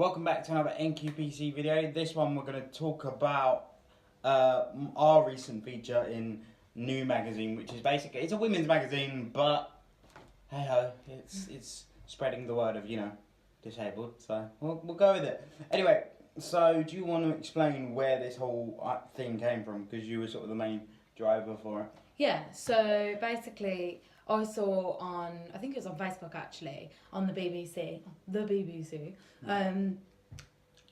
welcome back to another NQPC video. This one we're going to talk about our recent feature in New Magazine, which is basically, it's a women's magazine, but hey ho, it's spreading the word of, disabled, so we'll go with it. Anyway, so do you want to explain where this whole thing came from, because you were sort of the main driver for it? Yeah, so basically I saw on, I think it was on Facebook actually, on the BBC,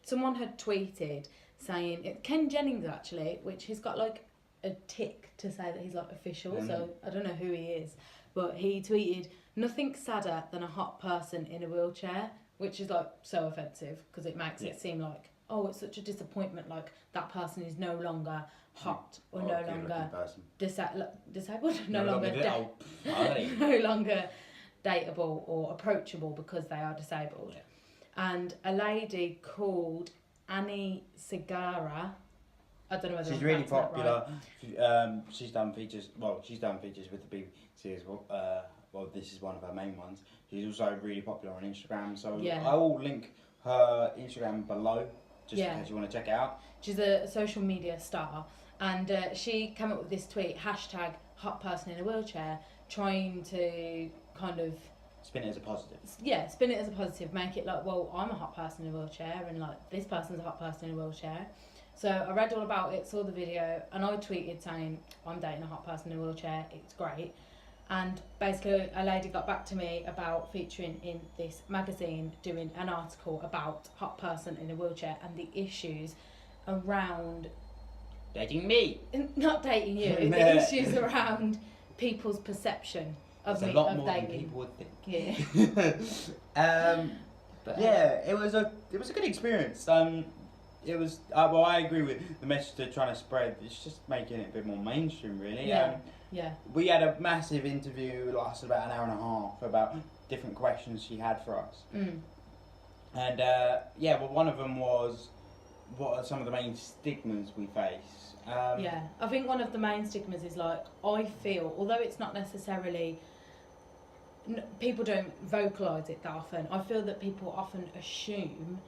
someone had tweeted saying, Ken Jennings actually, which he's got like a tick to say that he's like official, so I don't know who he is, but he tweeted, "Nothing sadder than a hot person in a wheelchair," which is like so offensive because it makes it seem like, oh, it's such a disappointment, like that person is no longer hot or no longer disabled, no longer dateable or approachable because they are disabled. Yeah. And a lady called Annie Segarra, I don't know whether she's really popular. Right. She's done features. Well, she's done features with the BBC as well. Well, this is one of her main ones. She's also really popular on Instagram. So I will link her Instagram below, just in case you want to check it out. She's a social media star, and she came up with this tweet, hashtag hot person in a wheelchair, trying to kind of spin it as a positive. Yeah, spin it as a positive, make it like, well, I'm a hot person in a wheelchair, and like this person's a hot person in a wheelchair. So I read all about it, saw the video, and I tweeted saying, I'm dating a hot person in a wheelchair, it's great. And basically a lady got back to me about featuring in this magazine, doing an article about hot person in a wheelchair and the issues around... Dating me! Not dating you, the issues around people's perception of me, a lot of more dating. Than people would think. Yeah. It was a good experience. It was well, I agree with the message they're trying to spread. It's just making it a bit more mainstream, really. Yeah. We had a massive interview, lasted about an hour and a half, about different questions she had for us. And well, one of them was, what are some of the main stigmas we face? I think one of the main stigmas is like, I feel, although it's not necessarily, people don't vocalise it that often, I feel that people often assume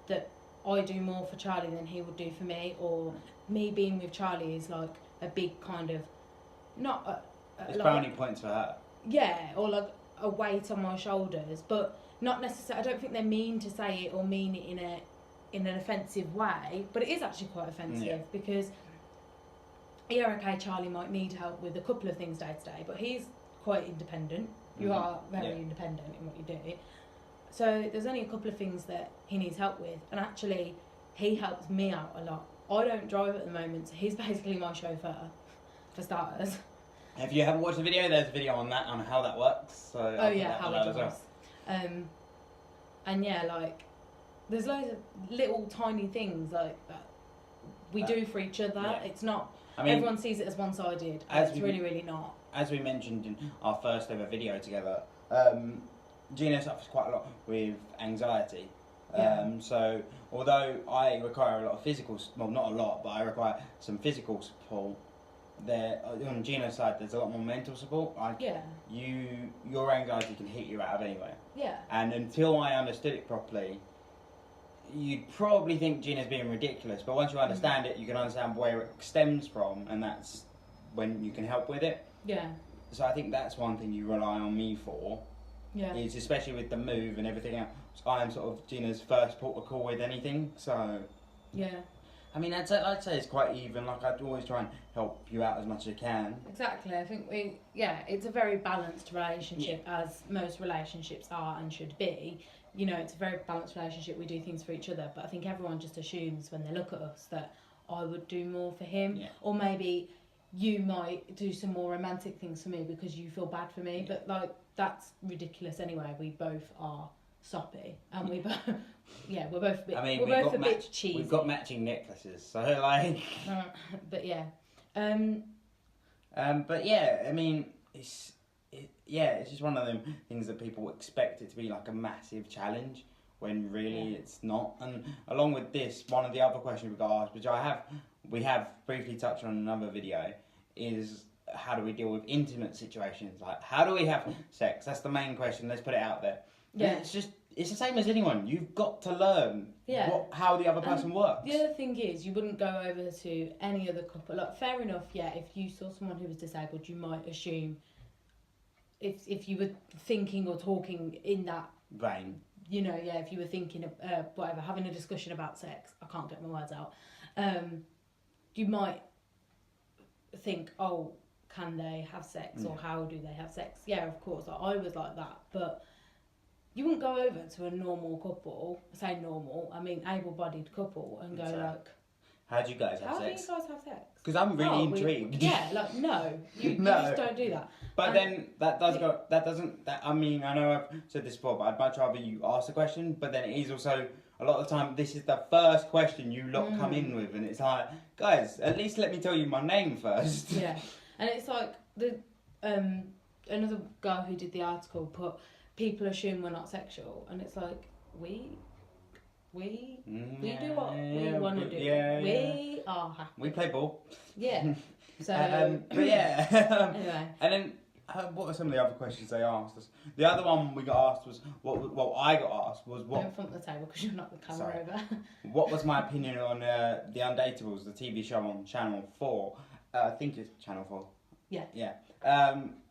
that I do more for Charlie than he would do for me, or me being with Charlie is like a big kind of, not it's like, brownie points for her. Yeah, or like a weight on my shoulders, but not necessarily, I don't think they mean to say it or mean it in an offensive way, but it is actually quite offensive because, yeah, okay, Charlie might need help with a couple of things day to day, but he's quite independent. You are very independent in what you do. So there's only a couple of things that he needs help with, and actually he helps me out a lot. I don't drive at the moment, so he's basically my chauffeur, for starters. If you haven't watched the video, there's a video on that, on how that works. So how he drives. And yeah, like, there's loads of little tiny things like that we do for each other. Yeah. It's not, everyone sees it as one-sided, it's really, really not. As we mentioned in our first ever video together, Gina suffers quite a lot with anxiety. So although I require a lot of physical, well, not a lot, but I require some physical support, there on Gina's side there's a lot more mental support. Your anxiety can hit you out of anywhere. Yeah. And until I understood it properly, you'd probably think Gina's being ridiculous, but once you understand it, you can understand where it stems from, and that's when you can help with it. Yeah. So I think that's one thing you rely on me for. Yeah. Is especially with the move and everything else. I am sort of Gina's first port of call with anything, so... Yeah. I mean, I'd say it's quite even. Like, I'd always try and help you out as much as I can. Exactly. I think it's a very balanced relationship, as most relationships are and should be. You know, it's a very balanced relationship. We do things for each other, but I think everyone just assumes when they look at us that I would do more for him, or maybe you might do some more romantic things for me because you feel bad for me. But like, that's ridiculous anyway. We both are soppy, and we both we're both a bit. I mean, we're both a bit cheesy. We've got matching necklaces, so like. But yeah. But yeah, I mean, it's just one of them things that people expect it to be like a massive challenge when really it's not. And along with this, one of the other questions we got asked, which we have briefly touched on in another video, is how do we deal with intimate situations? Like, how do we have sex? That's the main question. Let's put it out there. Yeah. And it's just it's the same as anyone. You've got to learn how the other person works. The other thing is, you wouldn't go over to any other couple. Like, fair enough, yeah, if you saw someone who was disabled, you might assume, if you were thinking or talking in that vein, you know, yeah, if you were thinking of whatever, having a discussion about sex, I can't get my words out, you might think, oh, can they have sex, or how do they have sex? Yeah, of course, like, I was like that, but you wouldn't go over to a normal couple, say normal, I mean able-bodied couple, and go like, how do you guys have sex? How do you guys have sex? Because I'm really intrigued. Yeah, like, no, you just don't do that. But then I mean, I know I've said this before, but I'd much rather you ask the question, but then it is also, a lot of the time, this is the first question you lot come in with, and it's like, guys, at least let me tell you my name first. Yeah, and it's like, another girl who did the article put, people assume we're not sexual, and it's like, we do what we want to do. We are happy. We play ball. Yeah. So. But yeah. Anyway. And then, what were some of the other questions they asked us? The other one we got asked was I got asked was what. Don't front the table because you're not the camera over. What was my opinion on The Undateables, the TV show on Channel 4? I think it's Channel 4. Yeah. Yeah.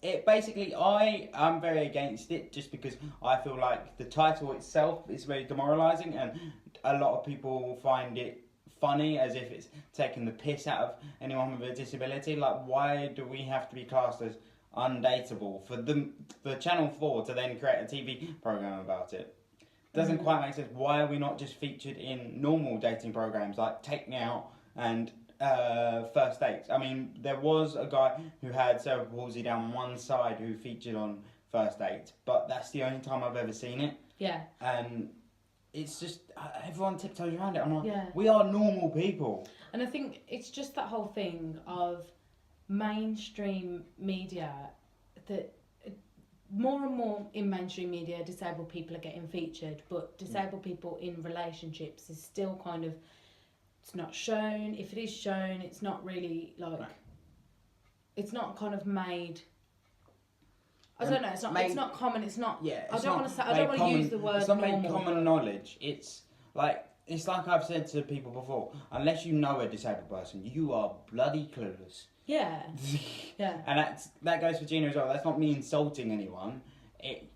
It basically, I'm very against it, just because I feel like the title itself is very demoralising, and a lot of people find it funny, as if it's taking the piss out of anyone with a disability. Like, why do we have to be classed as undateable for Channel 4 to then create a TV programme about it? Doesn't quite make sense. Why are we not just featured in normal dating programmes like Take Me Out and First Dates? I mean, there was a guy who had cerebral palsy down one side who featured on First Dates, but that's the only time I've ever seen it. Yeah. And it's just, everyone tiptoes around it. I'm like, yeah. We are normal people. And I think it's just that whole thing of mainstream media, that more and more in mainstream media, disabled people are getting featured, but disabled people in relationships is still kind of, it's not shown. If it is shown, it's not really like, it's not kind of made. I don't know. It's not. It's not common. It's not. Yeah. I don't want to say. I don't want to use the word. It's not normal, made common knowledge. It's like I've said to people before. Unless you know a disabled person, you are bloody clueless. Yeah. Yeah. And that goes for Gina as well. That's not me insulting anyone.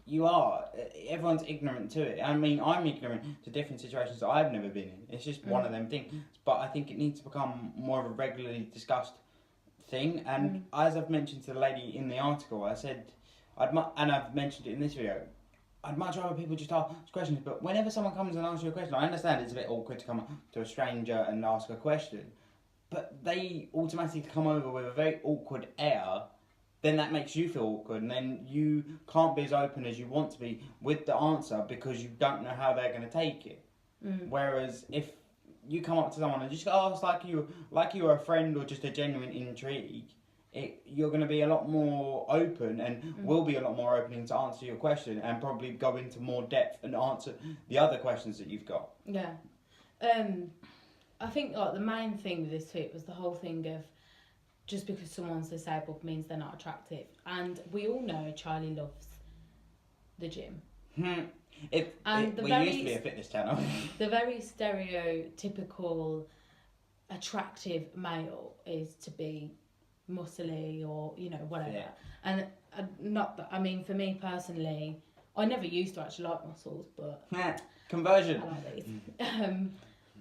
You are. Everyone's ignorant to it. I mean, I'm ignorant to different situations that I've never been in. It's just one of them things. But I think it needs to become more of a regularly discussed thing. And as I've mentioned to the lady in the article, I said, and I've mentioned it in this video, I'd much rather people just ask questions. But whenever someone comes and asks you a question, I understand it's a bit awkward to come up to a stranger and ask a question, but they automatically come over with a very awkward air. Then that makes you feel awkward, and then you can't be as open as you want to be with the answer because you don't know how they're going to take it. Whereas if you come up to someone and just ask like you were a friend or just a genuine intrigue, you're going to be a lot more open and will be a lot more opening to answer your question and probably go into more depth and answer the other questions that you've got. Yeah. I think like the main thing with this tweet was the whole thing of just because someone's disabled means they're not attractive. And we all know Charlie loves the gym. We used to be a fitness channel. The very stereotypical attractive male is to be muscly or, you know, whatever. Yeah. And not that, I mean, for me personally, I never used to actually like muscles, but... Conversion. I like these.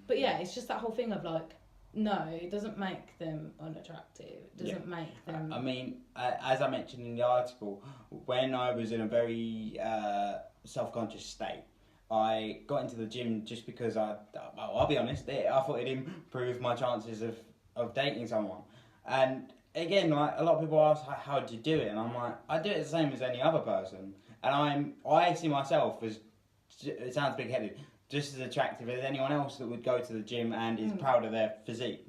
But yeah, it's just that whole thing of like, no, it doesn't make them unattractive. It doesn't make them... I mean, as I mentioned in the article, when I was in a very self-conscious state, I got into the gym just because I'll be honest, I thought it'd improve my chances of dating someone. And again, like a lot of people ask, how did you do it? And I'm like, I do it the same as any other person. And I see myself as, it sounds big-headed, just as attractive as anyone else that would go to the gym and is proud of their physique.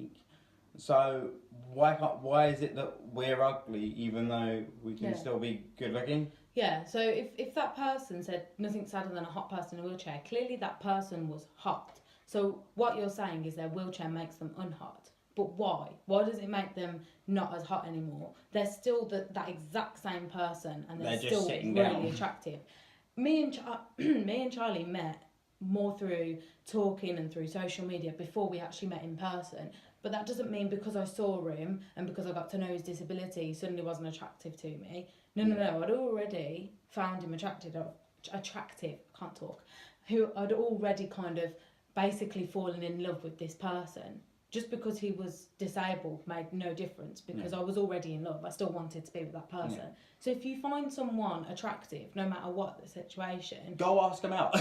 So why is it that we're ugly even though we can still be good looking? Yeah, so if that person said nothing sadder than a hot person in a wheelchair, clearly that person was hot. So what you're saying is their wheelchair makes them unhot. But why? Why does it make them not as hot anymore? They're still that exact same person and they're still really attractive. me and Charlie met more through talking and through social media before we actually met in person. But that doesn't mean because I saw him and because I got to know his disability, he suddenly wasn't attractive to me. No. I'd already found him attractive. I can't talk. Who I'd already kind of basically fallen in love with this person. Just because he was disabled made no difference because I was already in love. I still wanted to be with that person. Yeah. So if you find someone attractive, no matter what the situation, go ask them out.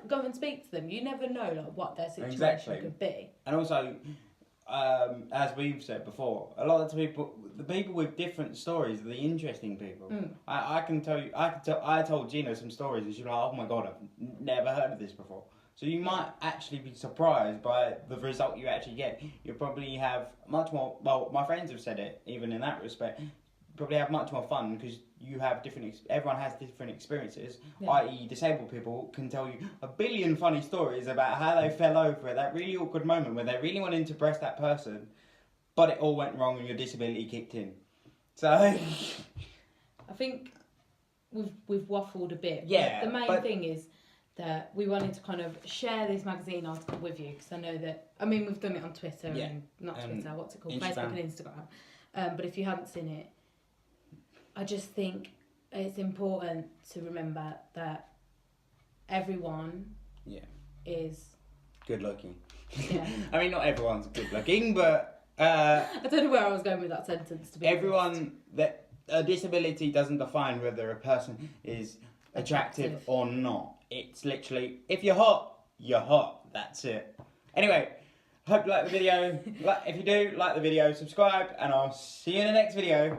Go and speak to them. You never know what their situation could be. And also, as we've said before, a lot of the people with different stories are the interesting people. I can tell you, I told Gina some stories and she's like, oh my god, I've never heard of this before. So you might actually be surprised by the result you actually get. You'll probably have much more, well, my friends have said it, even in that respect, probably have much more fun because you have everyone has different experiences, i.e. disabled people can tell you a billion funny stories about how they fell over at that really awkward moment where they really wanted to impress that person, but it all went wrong and your disability kicked in. So I think we've waffled a bit. Yeah. The main thing is that we wanted to kind of share this magazine article with you because I know that, we've done it on Twitter and not Twitter, what's it called? Instagram. Facebook and Instagram. But if you haven't seen it, I just think it's important to remember that everyone is good looking. Yeah. Not everyone's good looking, but I don't know where I was going with that sentence. To be honest. That a disability doesn't define whether a person is attractive or not. It's literally, if you're hot, you're hot. That's it. Anyway, hope you like the video. If you do, like the video, subscribe, and I'll see you in the next video.